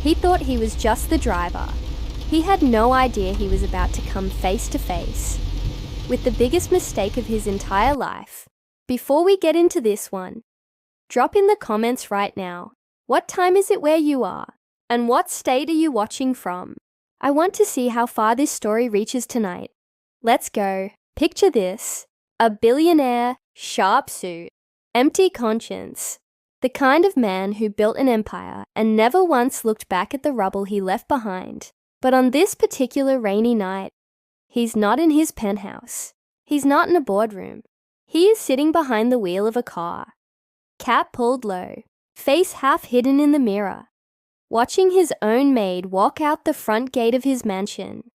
He thought he was just the driver. He had no idea he was about to come face to face with the biggest mistake of his entire life. Before we get into this one, drop in the comments right now. What time is it where you are? And what state are you watching from? I want to see how far this story reaches tonight. Let's go. Picture this. A billionaire, sharp suit, empty conscience. The kind of man who built an empire and never once looked back at the rubble he left behind. But on this particular rainy night, he's not in his penthouse. He's not in a boardroom. He is sitting behind the wheel of a car, cap pulled low, face half hidden in the mirror, watching his own maid walk out the front gate of his mansion,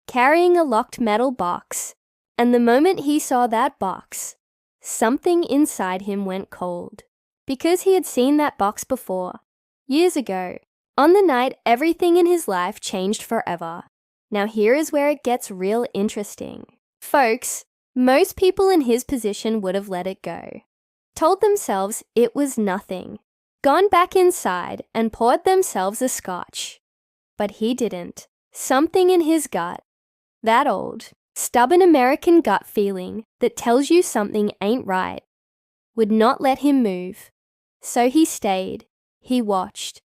carrying a locked metal box. And the moment he saw that box, something inside him went cold. Because he had seen that box before, years ago, on the night everything in his life changed forever. Now here is where it gets real interesting. Folks, most people in his position would have let it go, told themselves it was nothing, gone back inside and poured themselves a scotch. But he didn't. Something in his gut, that old, stubborn American gut feeling that tells you something ain't right, would not let him move. So he stayed, he watched,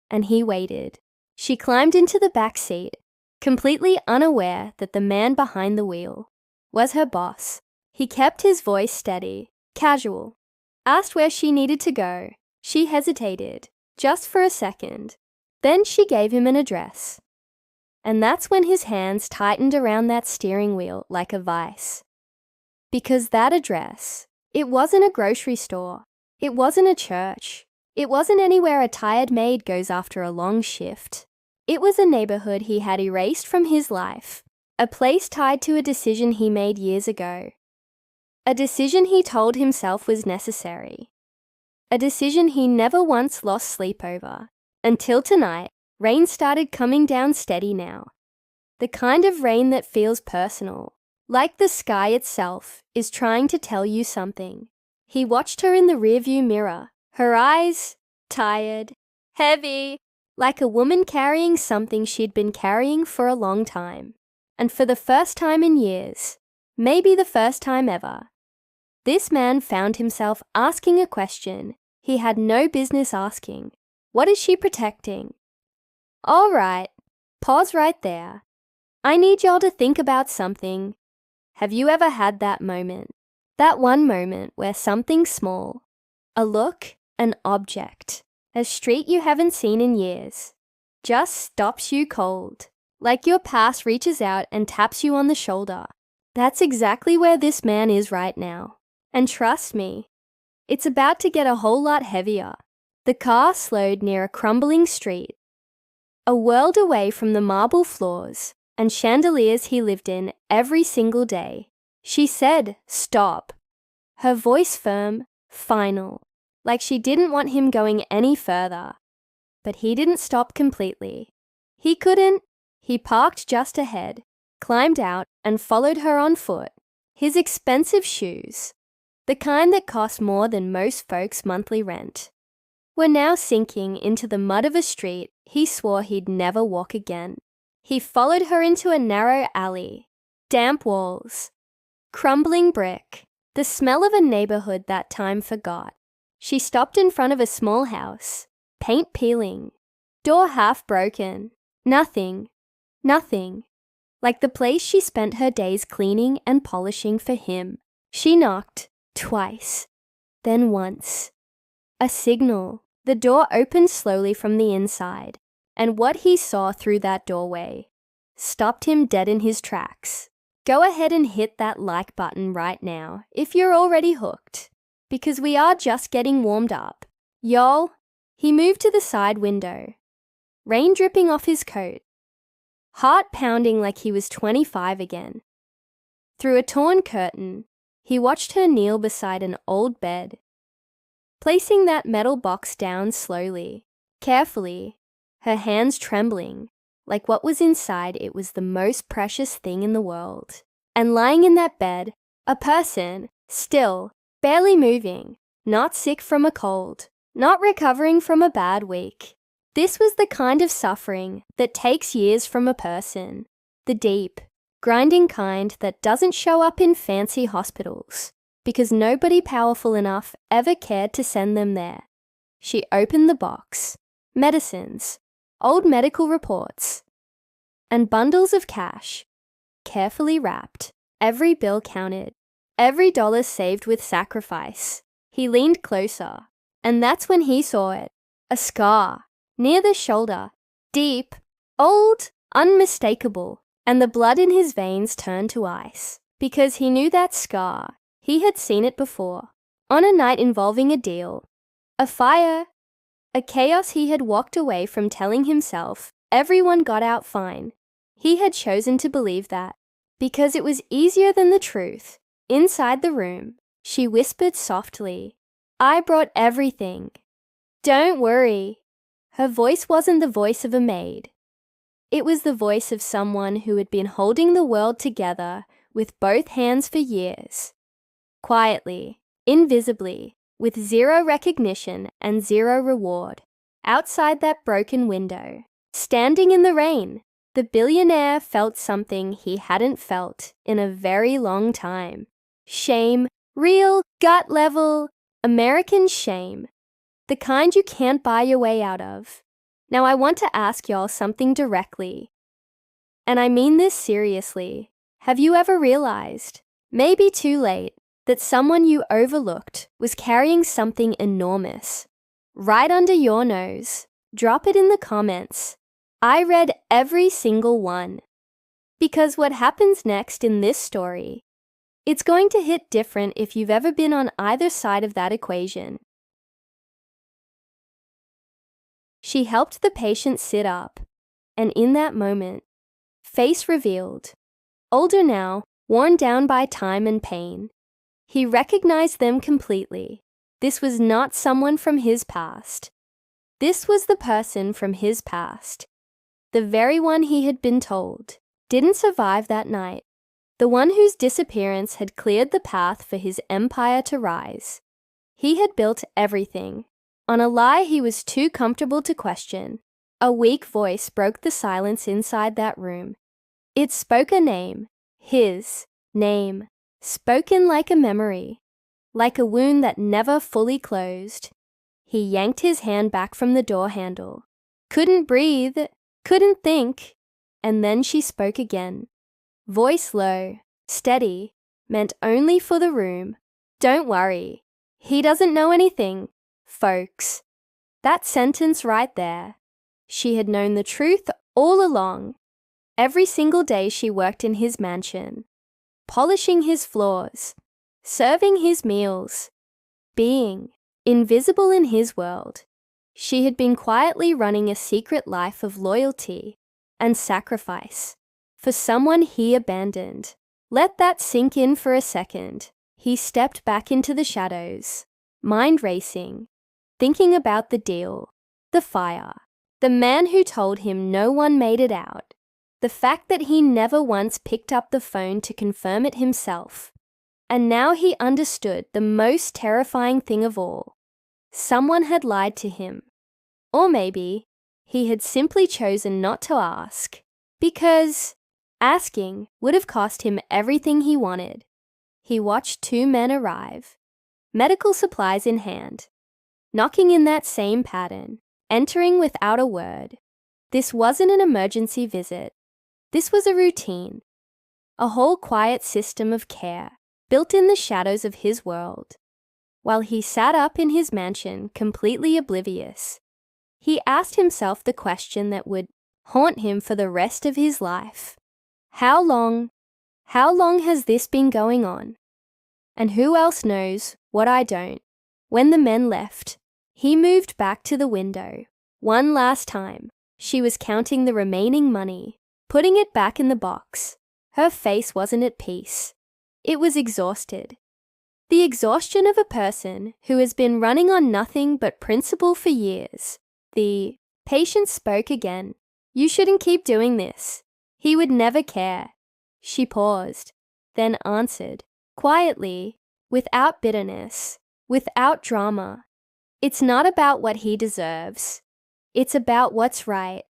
and he waited. She climbed into the back seat, completely unaware that the man behind the wheel was her boss. He kept his voice steady, casual, asked where she needed to go. She hesitated, just for a second. Then she gave him an address. And that's when his hands tightened around that steering wheel like a vice. Because that address, it wasn't a grocery store. It wasn't a church. It wasn't anywhere a tired maid goes after a long shift. It was a neighborhood he had erased from his life, a place tied to a decision he made years ago. A decision he told himself was necessary. A decision he never once lost sleep over. Until tonight, rain started coming down steady now. The kind of rain that feels personal, like the sky itself is trying to tell you something. He watched her in the rearview mirror, her eyes tired, heavy, like a woman carrying something she'd been carrying for a long time. And for the first time in years, maybe the first time ever, this man found himself asking a question he had no business asking. What is she protecting? All right, pause right there. I need y'all to think about something. Have you ever had that moment? That one moment where something small, a look, an object, a street you haven't seen in years, just stops you cold, like your past reaches out and taps you on the shoulder. That's exactly where this man is right now. And trust me, it's about to get a whole lot heavier. The car slowed near a crumbling street, a world away from the marble floors and chandeliers he lived in every single day. She said, "Stop." Her voice firm, final, like she didn't want him going any further. But he didn't stop completely. He couldn't. He parked just ahead, climbed out, and followed her on foot. His expensive shoes, the kind that cost more than most folks' monthly rent, were now sinking into the mud of a street he swore he'd never walk again. He followed her into a narrow alley, damp walls, crumbling brick, the smell of a neighborhood that time forgot. She stopped in front of a small house, paint peeling, door half broken. Nothing, like the place she spent her days cleaning and polishing for him. She knocked twice, then once. A signal. The door opened slowly from the inside, and what he saw through that doorway stopped him dead in his tracks. Go ahead and hit that like button right now if you're already hooked, because we are just getting warmed up. Y'all, he moved to the side window, rain dripping off his coat, heart pounding like he was 25 again. Through a torn curtain, he watched her kneel beside an old bed, placing that metal box down slowly, carefully, her hands trembling, like what was inside it was the most precious thing in the world. And lying in that bed, a person, still, barely moving, not sick from a cold, not recovering from a bad week, This was the kind of suffering that takes years from a person, the deep, grinding kind that doesn't show up in fancy hospitals, because nobody powerful enough ever cared to send them there. She opened the box. Medicines, old medical reports, and bundles of cash, carefully wrapped, every bill counted, every dollar saved with sacrifice. He leaned closer, and that's when he saw it, a scar, near the shoulder, deep, old, unmistakable, and the blood in his veins turned to ice, because he knew that scar. He had seen it before, on a night involving a deal, a fire, a chaos he had walked away from telling himself everyone got out fine. He had chosen to believe that, because it was easier than the truth. Inside the room, she whispered softly, "I brought everything. Don't worry." Her voice wasn't the voice of a maid. It was the voice of someone who had been holding the world together with both hands for years. Quietly, invisibly, with zero recognition and zero reward. Outside that broken window, standing in the rain, the billionaire felt something he hadn't felt in a very long time. Shame, real, gut-level, American shame. The kind you can't buy your way out of. Now I want to ask y'all something directly. And I mean this seriously. Have you ever realized, maybe too late, that someone you overlooked was carrying something enormous, right under your nose? Drop it in the comments. I read every single one. Because what happens next in this story, it's going to hit different if you've ever been on either side of that equation. She helped the patient sit up, and in that moment, face revealed, older now, worn down by time and pain, he recognized them completely. This was not someone from his past. This was the person from his past. The very one he had been told didn't survive that night. The one whose disappearance had cleared the path for his empire to rise. He had built everything on a lie he was too comfortable to question. A weak voice broke the silence inside that room. It spoke a name, his name, spoken like a memory, like a wound that never fully closed. He yanked his hand back from the door handle. Couldn't breathe, couldn't think. And then she spoke again. Voice low, steady, meant only for the room. Don't worry. He doesn't know anything, folks. That sentence right there. She had known the truth all along. Every single day she worked in his mansion, polishing his floors, serving his meals, being invisible in his world. She had been quietly running a secret life of loyalty and sacrifice for someone he abandoned. Let that sink in for a second. He stepped back into the shadows, mind racing, thinking about the deal, the fire, the man who told him no one made it out, the fact that he never once picked up the phone to confirm it himself. And now he understood the most terrifying thing of all. Someone had lied to him. Or maybe he had simply chosen not to ask, because asking would have cost him everything he wanted. He watched two men arrive, medical supplies in hand, knocking in that same pattern, entering without a word. This wasn't an emergency visit. This was a routine, a whole quiet system of care built in the shadows of his world. While he sat up in his mansion, completely oblivious, he asked himself the question that would haunt him for the rest of his life. How long has this been going on? And who else knows what I don't? When the men left, he moved back to the window. One last time, she was counting the remaining money, putting it back in the box. Her face wasn't at peace. It was exhausted. The exhaustion of a person who has been running on nothing but principle for years. The patient spoke again. You shouldn't keep doing this. He would never care. She paused, then answered, quietly, without bitterness, without drama. It's not about what he deserves. It's about what's right.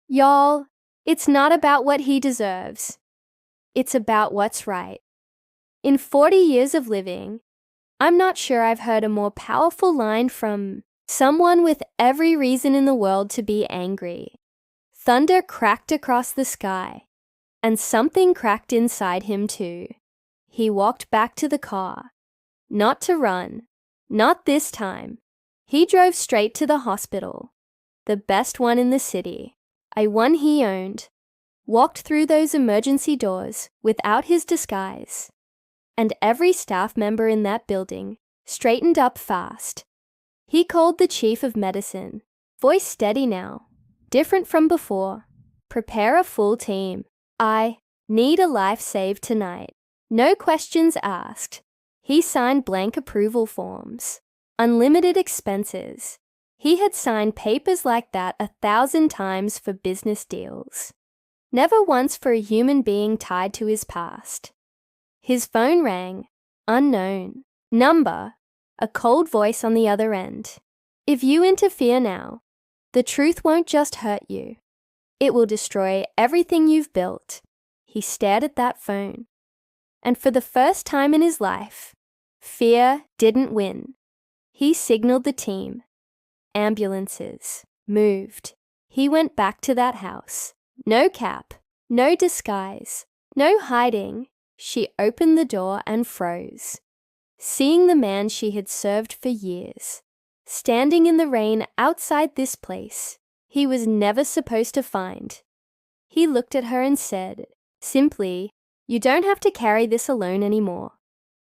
Y'all, it's not about what he deserves. It's about what's right. In 40 years of living, I'm not sure I've heard a more powerful line from someone with every reason in the world to be angry. Thunder cracked across the sky, and something cracked inside him too. He walked back to the car. Not to run. Not this time. He drove straight to the hospital. The best one in the city. One he owned. Walked through those emergency doors without his disguise. And every staff member in that building straightened up fast. He called the chief of medicine. Voice steady now. Different from before. Prepare a full team. I need a life saved tonight. No questions asked. He signed blank approval forms. Unlimited expenses. He had signed papers like that 1,000 times for business deals. Never once for a human being tied to his past. His phone rang. Unknown. Number. A cold voice on the other end. If you interfere now, the truth won't just hurt you. It will destroy everything you've built. He stared at that phone. And for the first time in his life, fear didn't win. He signaled the team. Ambulances. Moved. He went back to that house. No cap. No disguise. No hiding. She opened the door and froze. Seeing the man she had served for years, standing in the rain outside this place he was never supposed to find. He looked at her and said, simply, "You don't have to carry this alone anymore."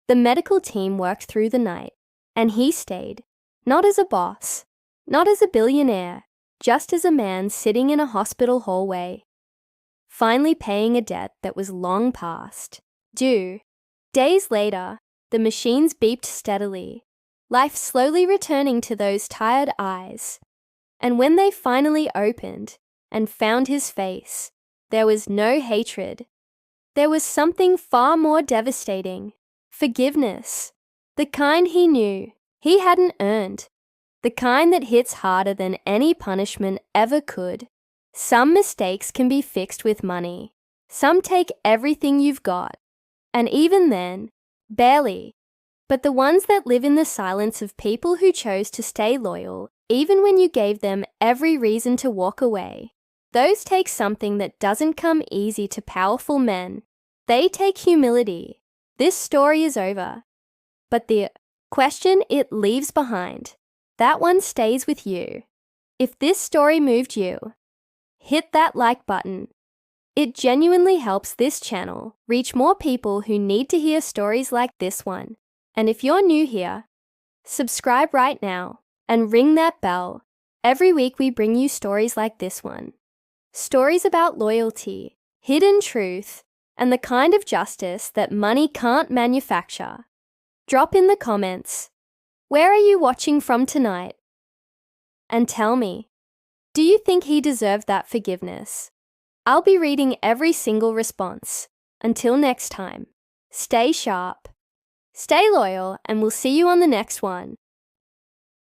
The medical team worked through the night, and he stayed, not as a boss, not as a billionaire, just as a man sitting in a hospital hallway, finally paying a debt that was long past due. Days later, the machines beeped steadily, life slowly returning to those tired eyes. And when they finally opened and found his face, there was no hatred. There was something far more devastating. Forgiveness. The kind he knew he hadn't earned. The kind that hits harder than any punishment ever could. Some mistakes can be fixed with money. Some take everything you've got. And even then, barely. But the ones that live in the silence of people who chose to stay loyal, even when you gave them every reason to walk away, those take something that doesn't come easy to powerful men. They take humility. This story is over. But the question it leaves behind, that one stays with you. If this story moved you, hit that like button. It genuinely helps this channel reach more people who need to hear stories like this one. And if you're new here, subscribe right now and ring that bell. Every week we bring you stories like this one. Stories about loyalty, hidden truth, and the kind of justice that money can't manufacture. Drop in the comments, where are you watching from tonight? And tell me, do you think he deserved that forgiveness? I'll be reading every single response. Until next time, stay sharp, stay loyal, and we'll see you on the next one.